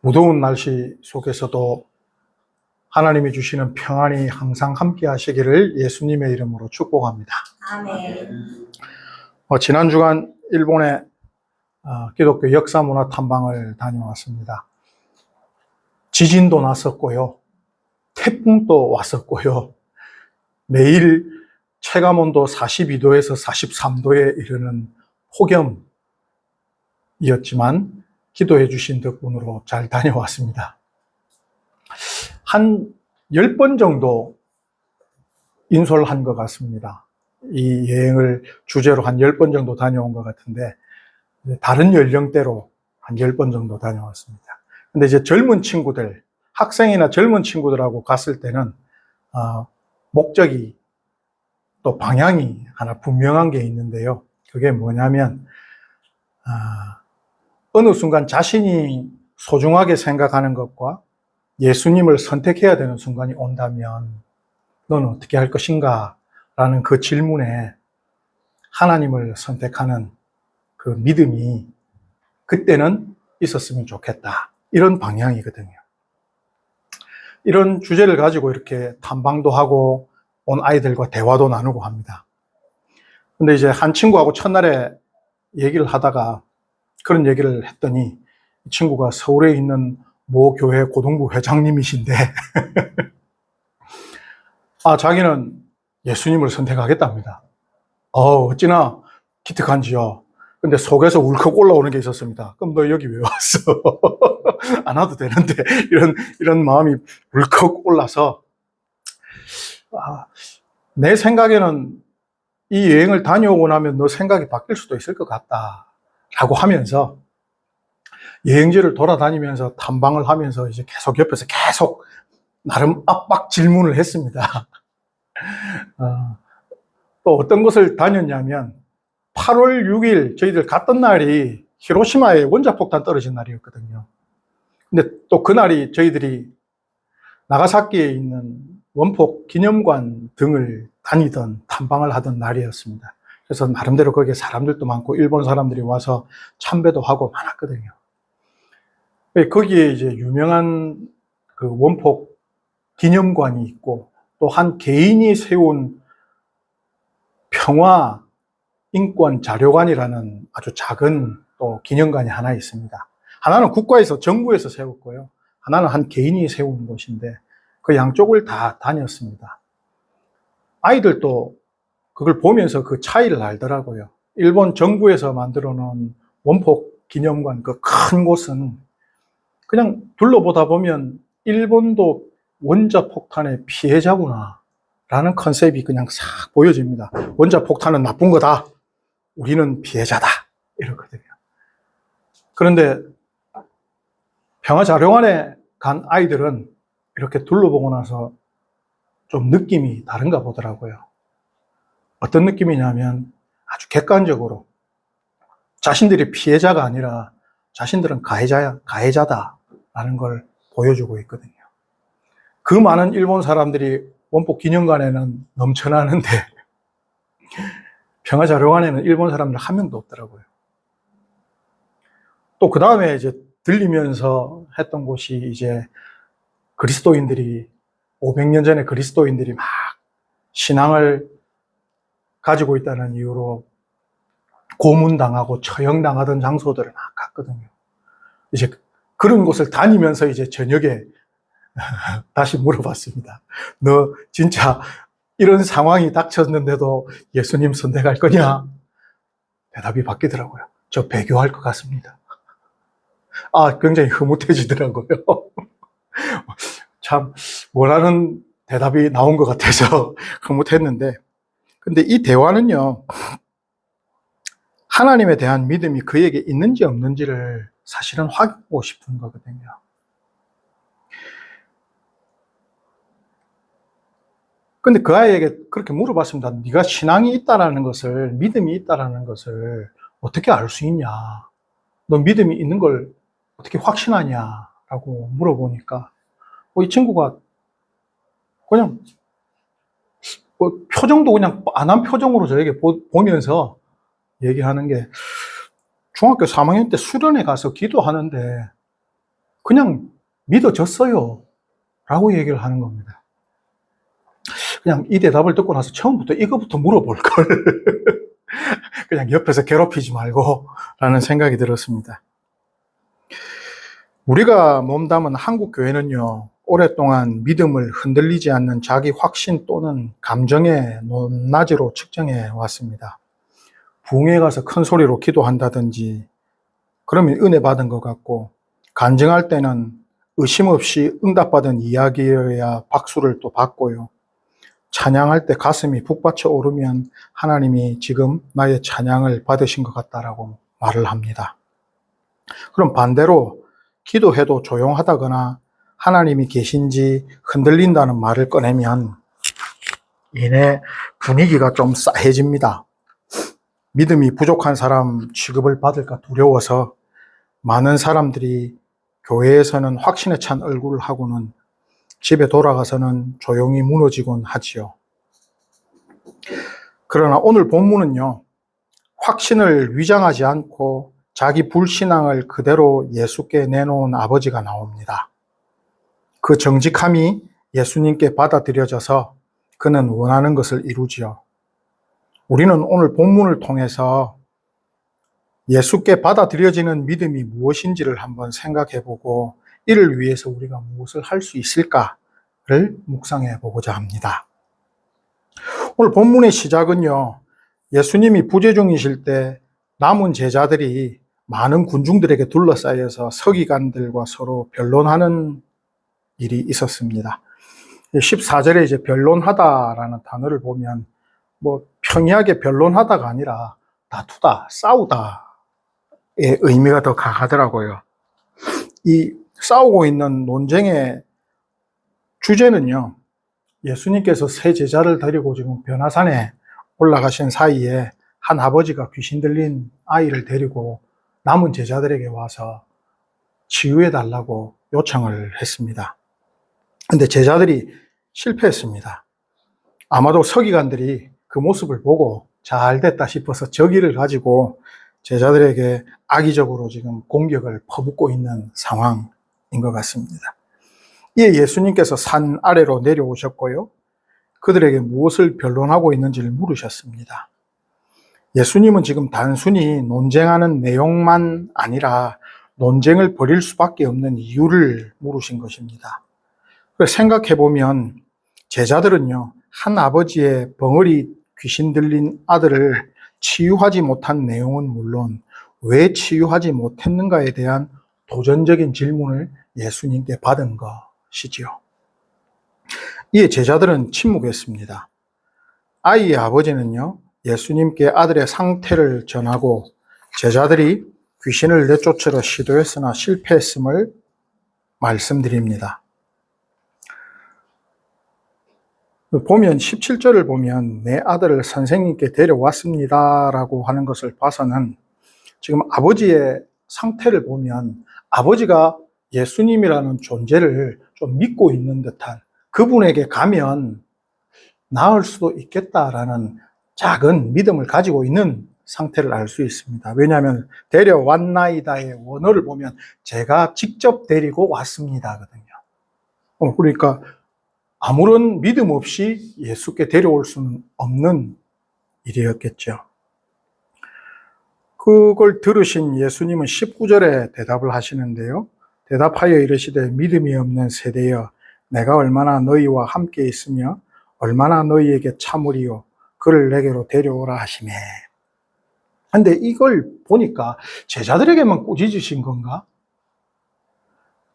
무더운 날씨 속에서도 하나님이 주시는 평안이 항상 함께 하시기를 예수님의 이름으로 축복합니다. 아멘. 지난 주간 일본의 기독교 역사문화 탐방을 다녀왔습니다. 지진도 났었고요. 태풍도 왔었고요. 매일 체감온도 42도에서 43도에 이르는 폭염이었지만 기도해 주신 덕분으로 잘 다녀왔습니다. 한 10번 정도 인솔 한 것 같습니다. 이 여행을 주제로 한 10번 정도 다녀온 것 같은데, 다른 연령대로 한 10번 정도 다녀왔습니다. 근데 이제 젊은 친구들, 학생이나 젊은 친구들하고 갔을 때는, 목적이 또 방향이 하나 분명한 게 있는데요. 그게 뭐냐면, 어느 순간 자신이 소중하게 생각하는 것과 예수님을 선택해야 되는 순간이 온다면 너는 어떻게 할 것인가? 라는 그 질문에 하나님을 선택하는 그 믿음이 그때는 있었으면 좋겠다. 이런 방향이거든요. 이런 주제를 가지고 이렇게 탐방도 하고 온 아이들과 대화도 나누고 합니다. 근데 이제 한 친구하고 첫날에 얘기를 하다가 그런 얘기를 했더니 이 친구가 서울에 있는 모 교회 고등부 회장님이신데 자기는 예수님을 선택하겠답니다. 어찌나 기특한지요. 근데 속에서 울컥 올라오는 게 있었습니다. 그럼 너 여기 왜 왔어? 안 와도 되는데 이런 마음이 울컥 올라서 내 생각에는 이 여행을 다녀오고 나면 너 생각이 바뀔 수도 있을 것 같다 라고 하면서 여행지를 돌아다니면서 탐방을 하면서 이제 계속 옆에서 계속 나름 압박 질문을 했습니다. 또 어떤 곳을 다녔냐면 8월 6일 저희들 갔던 날이 히로시마에 원자폭탄 떨어진 날이었거든요. 근데 또 그날이 저희들이 나가사키에 있는 원폭 기념관 등을 다니던 탐방을 하던 날이었습니다. 그래서 나름대로 거기에 사람들도 많고 일본 사람들이 와서 참배도 하고 많았거든요. 거기에 이제 유명한 그 원폭 기념관이 있고 또 한 개인이 세운 평화 인권 자료관이라는 아주 작은 또 기념관이 하나 있습니다. 하나는 국가에서 정부에서 세웠고요. 하나는 한 개인이 세운 곳인데 그 양쪽을 다 다녔습니다. 아이들도 그걸 보면서 그 차이를 알더라고요. 일본 정부에서 만들어 놓은 원폭 기념관 그 큰 곳은 그냥 둘러보다 보면 일본도 원자폭탄의 피해자구나 라는 컨셉이 그냥 싹 보여집니다. 원자폭탄은 나쁜 거다. 우리는 피해자다. 이렇거든요. 그런데 평화자료관에 간 아이들은 이렇게 둘러보고 나서 좀 느낌이 다른가 보더라고요. 어떤 느낌이냐면 아주 객관적으로 자신들이 피해자가 아니라 자신들은 가해자다라는 걸 보여주고 있거든요. 그 많은 일본 사람들이 원폭 기념관에는 넘쳐나는데 평화자료관에는 일본 사람들 한 명도 없더라고요. 또 그 다음에 이제 들리면서 했던 곳이 이제 그리스도인들이 500년 전에 그리스도인들이 막 신앙을 가지고 있다는 이유로 고문당하고 처형당하던 장소들을 막 갔거든요. 이제 그런 곳을 다니면서 이제 저녁에 다시 물어봤습니다. 너 진짜 이런 상황이 닥쳤는데도 예수님 선택할 거냐? 대답이 바뀌더라고요. 저 배교할 것 같습니다. 굉장히 흐뭇해지더라고요. 참, 뭐라는 대답이 나온 것 같아서 흐뭇했는데, 근데 이 대화는요, 하나님에 대한 믿음이 그에게 있는지 없는지를 사실은 확인하고 싶은 거거든요. 근데 그 아이에게 그렇게 물어봤습니다. 네가 신앙이 있다라는 것을, 믿음이 있다라는 것을 어떻게 알 수 있냐? 너 믿음이 있는 걸 어떻게 확신하냐? 라고 물어보니까 이 친구가 그냥 표정도 그냥 빤한 표정으로 저에게 보면서 얘기하는 게 중학교 3학년 때 수련회 가서 기도하는데 그냥 믿어졌어요 라고 얘기를 하는 겁니다. 그냥 이 대답을 듣고 나서 처음부터 이거부터 물어볼 걸 그냥 옆에서 괴롭히지 말고 라는 생각이 들었습니다. 우리가 몸담은 한국 교회는요, 오랫동안 믿음을 흔들리지 않는 자기 확신 또는 감정의 높낮이로 측정해 왔습니다. 부흥회 가서 큰 소리로 기도한다든지 그러면 은혜 받은 것 같고, 간증할 때는 의심 없이 응답받은 이야기여야 박수를 또 받고요. 찬양할 때 가슴이 북받쳐 오르면 하나님이 지금 나의 찬양을 받으신 것 같다라고 말을 합니다. 그럼 반대로 기도해도 조용하다거나 하나님이 계신지 흔들린다는 말을 꺼내면 이내 분위기가 좀 싸해집니다. 믿음이 부족한 사람 취급을 받을까 두려워서 많은 사람들이 교회에서는 확신에 찬 얼굴을 하고는 집에 돌아가서는 조용히 무너지곤 하지요. 그러나 오늘 본문은요, 확신을 위장하지 않고 자기 불신앙을 그대로 예수께 내놓은 아버지가 나옵니다. 그 정직함이 예수님께 받아들여져서 그는 원하는 것을 이루지요. 우리는 오늘 본문을 통해서 예수께 받아들여지는 믿음이 무엇인지를 한번 생각해보고 이를 위해서 우리가 무엇을 할 수 있을까를 묵상해 보고자 합니다. 오늘 본문의 시작은요, 예수님이 부재 중이실 때 남은 제자들이 많은 군중들에게 둘러싸여서 서기관들과 서로 변론하는 일이 있었습니다. 14절에 이제 변론하다라는 단어를 보면 평이하게 변론하다가 아니라 다투다, 싸우다의 의미가 더 강하더라고요. 이 싸우고 있는 논쟁의 주제는요, 예수님께서 세 제자를 데리고 지금 변화산에 올라가신 사이에 한 아버지가 귀신 들린 아이를 데리고 남은 제자들에게 와서 치유해 달라고 요청을 했습니다. 근데 제자들이 실패했습니다. 아마도 서기관들이 그 모습을 보고 잘 됐다 싶어서 저기를 가지고 제자들에게 악의적으로 지금 공격을 퍼붓고 있는 상황인 것 같습니다. 이에 예수님께서 산 아래로 내려오셨고요, 그들에게 무엇을 변론하고 있는지를 물으셨습니다. 예수님은 지금 단순히 논쟁하는 내용만 아니라 논쟁을 벌일 수밖에 없는 이유를 물으신 것입니다. 생각해보면 제자들은요, 한 아버지의 벙어리 귀신 들린 아들을 치유하지 못한 내용은 물론 왜 치유하지 못했는가에 대한 도전적인 질문을 예수님께 받은 것이지요. 이에 제자들은 침묵했습니다. 아이의 아버지는요, 예수님께 아들의 상태를 전하고 제자들이 귀신을 내쫓으려 시도했으나 실패했음을 말씀드립니다. 보면 17절을 보면 내 아들을 선생님께 데려왔습니다 라고 하는 것을 봐서는 지금 아버지의 상태를 보면 아버지가 예수님이라는 존재를 좀 믿고 있는 듯한, 그분에게 가면 나을 수도 있겠다라는 작은 믿음을 가지고 있는 상태를 알 수 있습니다. 왜냐하면 데려왔나이다의 원어를 보면 제가 직접 데리고 왔습니다거든요. 그러니까 아무런 믿음 없이 예수께 데려올 수는 없는 일이었겠죠. 그걸 들으신 예수님은 19절에 대답을 하시는데요. 대답하여 이르시되 믿음이 없는 세대여, 내가 얼마나 너희와 함께 있으며 얼마나 너희에게 참으리요, 그를 내게로 데려오라 하시매. 근데 이걸 보니까 제자들에게만 꾸짖으신 건가?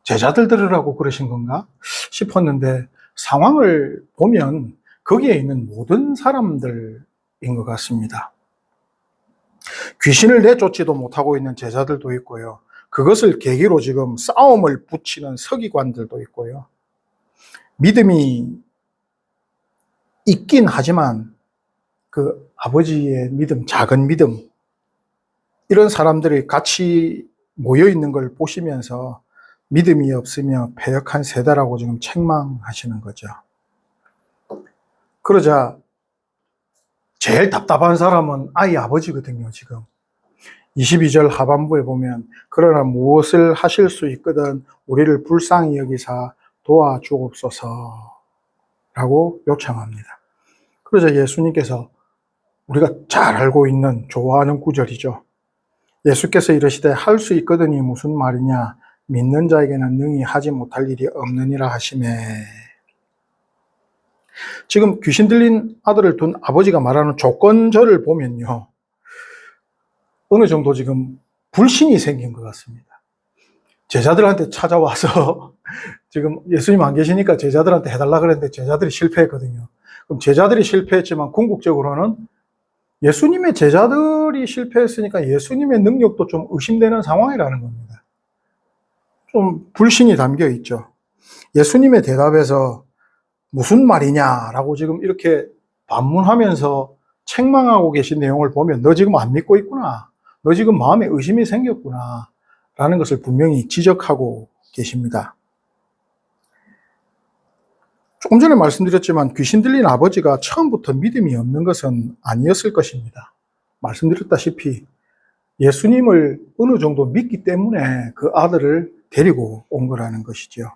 제자들 들으라고 그러신 건가 싶었는데 상황을 보면 거기에 있는 모든 사람들인 것 같습니다. 귀신을 내쫓지도 못하고 있는 제자들도 있고요, 그것을 계기로 지금 싸움을 붙이는 서기관들도 있고요, 믿음이 있긴 하지만 그 아버지의 믿음, 작은 믿음, 이런 사람들이 같이 모여 있는 걸 보시면서 믿음이 없으며 패역한 세대라고 지금 책망하시는 거죠. 그러자 제일 답답한 사람은 아이 아버지거든요, 지금. 22절 하반부에 보면 그러나 무엇을 하실 수 있거든 우리를 불쌍히 여기사 도와주옵소서 라고 요청합니다. 그러자 예수님께서 우리가 잘 알고 있는 좋아하는 구절이죠. 예수께서 이르시되 할 수 있거든이 무슨 말이냐 믿는 자에게는 능히 하지 못할 일이 없느니라 하시매. 지금 귀신 들린 아들을 둔 아버지가 말하는 조건절을 보면요, 어느 정도 지금 불신이 생긴 것 같습니다. 제자들한테 찾아와서 지금 예수님 안 계시니까 제자들한테 해달라 그랬는데 제자들이 실패했거든요. 그럼 제자들이 실패했지만 궁극적으로는 예수님의 제자들이 실패했으니까 예수님의 능력도 좀 의심되는 상황이라는 겁니다. 좀 불신이 담겨 있죠. 예수님의 대답에서 무슨 말이냐라고 지금 이렇게 반문하면서 책망하고 계신 내용을 보면 너 지금 안 믿고 있구나. 너 지금 마음에 의심이 생겼구나. 라는 것을 분명히 지적하고 계십니다. 조금 전에 말씀드렸지만 귀신 들린 아버지가 처음부터 믿음이 없는 것은 아니었을 것입니다. 말씀드렸다시피 예수님을 어느 정도 믿기 때문에 그 아들을 데리고 온 거라는 것이죠.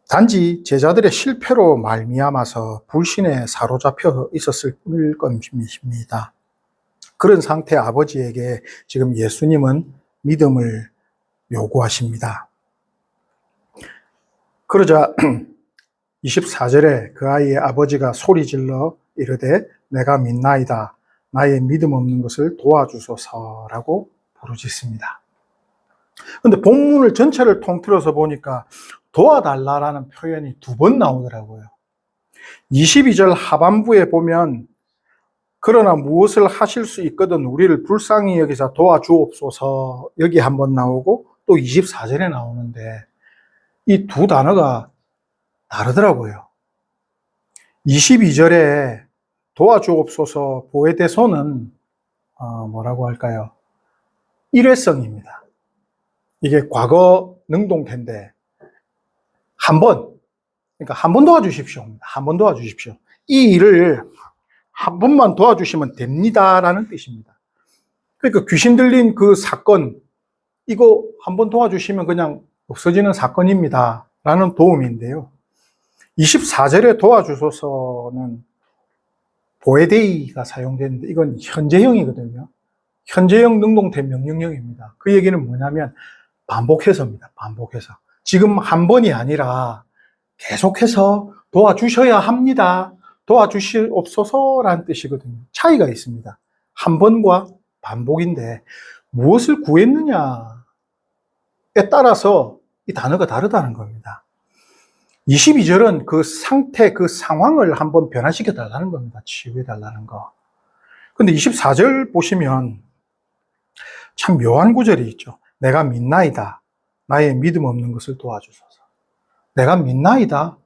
단지 제자들의 실패로 말미암아서 불신에 사로잡혀 있었을 뿐일 것입니다. 그런 상태의 아버지에게 지금 예수님은 믿음을 요구하십니다. 그러자 24절에 그 아이의 아버지가 소리질러 이르되 내가 믿나이다. 나의 믿음 없는 것을 도와주소서라고 부르짖습니다. 그런데 본문을 전체를 통틀어서 보니까 도와달라라는 표현이 2번 나오더라고요. 22절 하반부에 보면 그러나 무엇을 하실 수 있거든 우리를 불쌍히 여기사 도와주옵소서 여기 한번 나오고 또 24절에 나오는데 이 두 단어가 다르더라고요. 22절에 도와주옵소서 보에데소는 뭐라고 할까요? 일회성입니다. 이게 과거 능동태인데 한 번, 그러니까 한 번 도와주십시오. 한 번 도와주십시오. 이 일을 한 번만 도와주시면 됩니다라는 뜻입니다. 그러니까 귀신 들린 그 사건, 이거 한 번 도와주시면 그냥 없어지는 사건입니다. 라는 도움인데요. 24절에 도와주소서는 보에데이가 사용되는데 이건 현재형이거든요. 현재형 능동태 명령형입니다. 그 얘기는 뭐냐면 반복해서입니다. 반복해서. 지금 한 번이 아니라 계속해서 도와주셔야 합니다. 도와주시옵소서라는 뜻이거든요. 차이가 있습니다. 한 번과 반복인데 무엇을 구했느냐에 따라서 이 단어가 다르다는 겁니다. 22절은 그 상태, 그 상황을 한번 변화시켜 달라는 겁니다. 치유해 달라는 거. 근데 24절 보시면 참 묘한 구절이 있죠. 내가 믿나이다. 나의 믿음 없는 것을 도와주소서. 내가 믿나이다.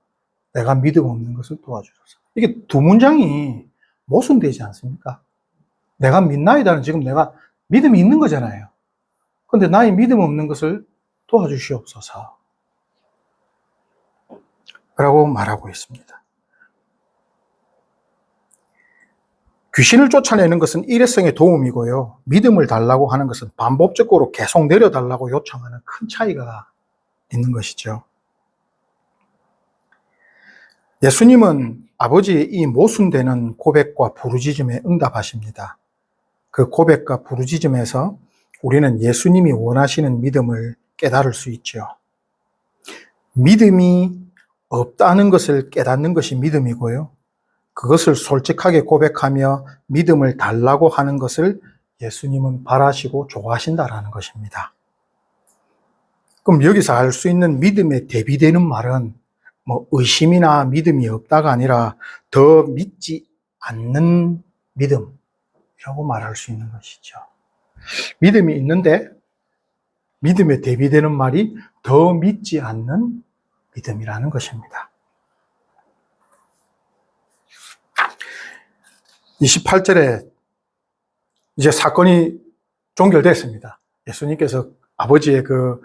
내가 믿음 없는 것을 도와주소서. 이게 두 문장이 모순되지 않습니까? 내가 믿나이다는 지금 내가 믿음이 있는 거잖아요. 근데 나의 믿음 없는 것을 도와주시옵소서. 라고 말하고 있습니다. 귀신을 쫓아내는 것은 일회성의 도움이고요. 믿음을 달라고 하는 것은 반복적으로 계속 내려달라고 요청하는 큰 차이가 있는 것이죠. 예수님은 아버지의 이 모순되는 고백과 부르짖음에 응답하십니다. 그 고백과 부르짖음에서 우리는 예수님이 원하시는 믿음을 깨달을 수 있죠. 믿음이 없다는 것을 깨닫는 것이 믿음이고요. 그것을 솔직하게 고백하며 믿음을 달라고 하는 것을 예수님은 바라시고 좋아하신다라는 것입니다. 그럼 여기서 알 수 있는 믿음에 대비되는 말은 뭐 의심이나 믿음이 없다가 아니라 더 믿지 않는 믿음이라고 말할 수 있는 것이죠. 믿음이 있는데 믿음에 대비되는 말이 더 믿지 않는 믿음이라는 것입니다. 28절에 이제 사건이 종결됐습니다. 예수님께서 아버지의 그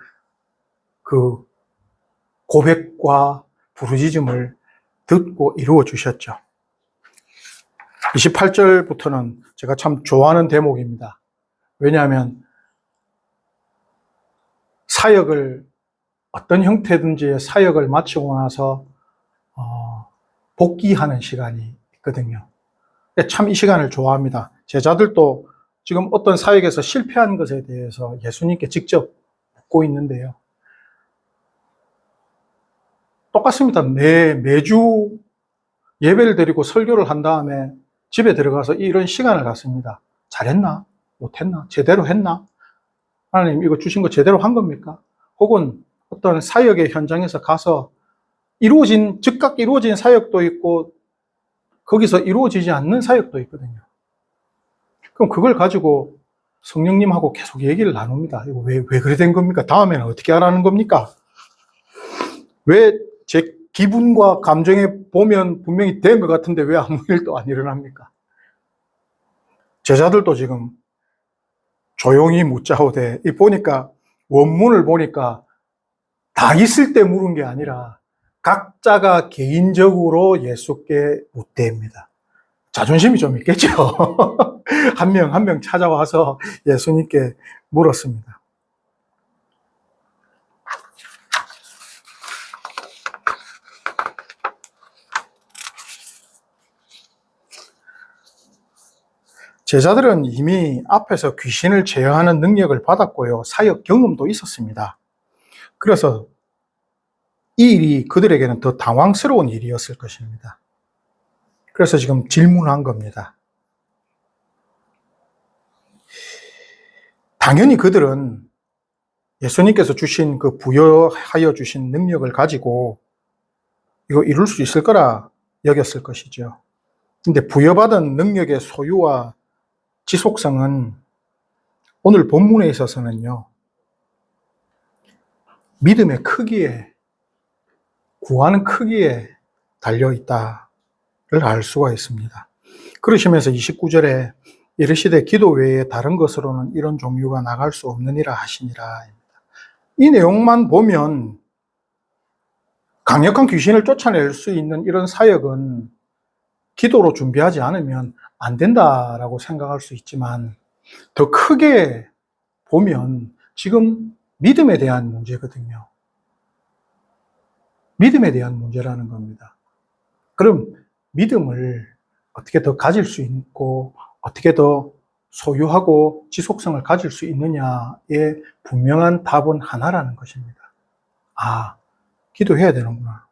고백과 부르짖음을 듣고 이루어 주셨죠. 28절부터는 제가 참 좋아하는 대목입니다. 왜냐하면 사역을 어떤 형태든지 사역을 마치고 나서 복귀하는 시간이 있거든요. 참 이 시간을 좋아합니다. 제자들도 지금 어떤 사역에서 실패한 것에 대해서 예수님께 직접 묻고 있는데요. 똑같습니다. 매주 예배를 드리고 설교를 한 다음에 집에 들어가서 이런 시간을 갖습니다. 잘했나? 못했나? 제대로 했나? 하나님 이거 주신 거 제대로 한 겁니까? 혹은 어떤 사역의 현장에서 가서 즉각 이루어진 사역도 있고 거기서 이루어지지 않는 사역도 있거든요. 그럼 그걸 가지고 성령님하고 계속 얘기를 나눕니다. 이거 왜 그래 된 겁니까? 다음에는 어떻게 하라는 겁니까? 왜 제 기분과 감정에 보면 분명히 된 것 같은데 왜 아무 일도 안 일어납니까? 제자들도 지금 조용히 묻자오되, 보니까 원문을 보니까 다 있을 때 물은 게 아니라 각자가 개인적으로 예수께 묻대입니다. 자존심이 좀 있겠죠. 한 명 한 명 찾아와서 예수님께 물었습니다. 제자들은 이미 앞에서 귀신을 제어하는 능력을 받았고요. 사역 경험도 있었습니다. 그래서 이 일이 그들에게는 더 당황스러운 일이었을 것입니다. 그래서 지금 질문한 겁니다. 당연히 그들은 예수님께서 주신 그 부여하여 주신 능력을 가지고 이거 이룰 수 있을 거라 여겼을 것이죠. 근데 부여받은 능력의 소유와 지속성은 오늘 본문에 있어서는요, 믿음의 크기에, 구하는 크기에 달려있다를 알 수가 있습니다. 그러시면서 29절에 이르시되 기도 외에 다른 것으로는 이런 종류가 나갈 수 없느니라 하시니라. 이 내용만 보면 강력한 귀신을 쫓아낼 수 있는 이런 사역은 기도로 준비하지 않으면 안 된다라고 생각할 수 있지만, 더 크게 보면 지금 믿음에 대한 문제거든요. 믿음에 대한 문제라는 겁니다. 그럼 믿음을 어떻게 더 가질 수 있고 어떻게 더 소유하고 지속성을 가질 수 있느냐의 분명한 답은 하나라는 것입니다. 아, 기도해야 되는구나.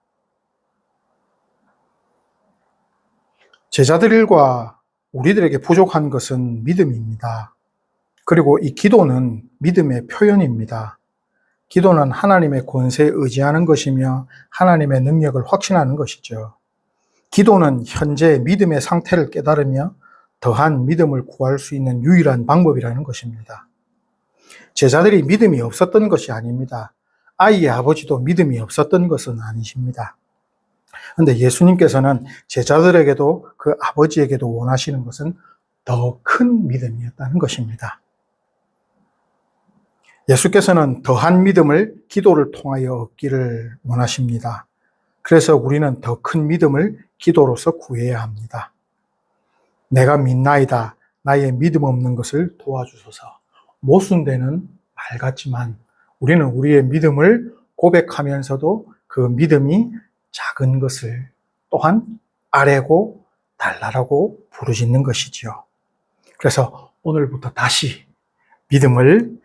제자들과 우리들에게 부족한 것은 믿음입니다. 그리고 이 기도는 믿음의 표현입니다. 기도는 하나님의 권세에 의지하는 것이며 하나님의 능력을 확신하는 것이죠. 기도는 현재 믿음의 상태를 깨달으며 더한 믿음을 구할 수 있는 유일한 방법이라는 것입니다. 제자들이 믿음이 없었던 것이 아닙니다. 아이의 아버지도 믿음이 없었던 것은 아니십니다. 그런데 예수님께서는 제자들에게도 그 아버지에게도 원하시는 것은 더 큰 믿음이었다는 것입니다. 예수께서는 더한 믿음을 기도를 통하여 얻기를 원하십니다. 그래서 우리는 더 큰 믿음을 기도로서 구해야 합니다. 내가 믿나이다. 나의 믿음 없는 것을 도와주소서. 모순되는 말 같지만 우리는 우리의 믿음을 고백하면서도 그 믿음이 작은 것을 또한 아래고 달라라고 부르짖는 것이지요. 그래서 오늘부터 다시 믿음을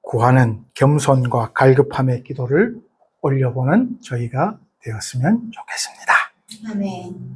구하는 겸손과 갈급함의 기도를 올려보는 저희가 되었으면 좋겠습니다. 아멘.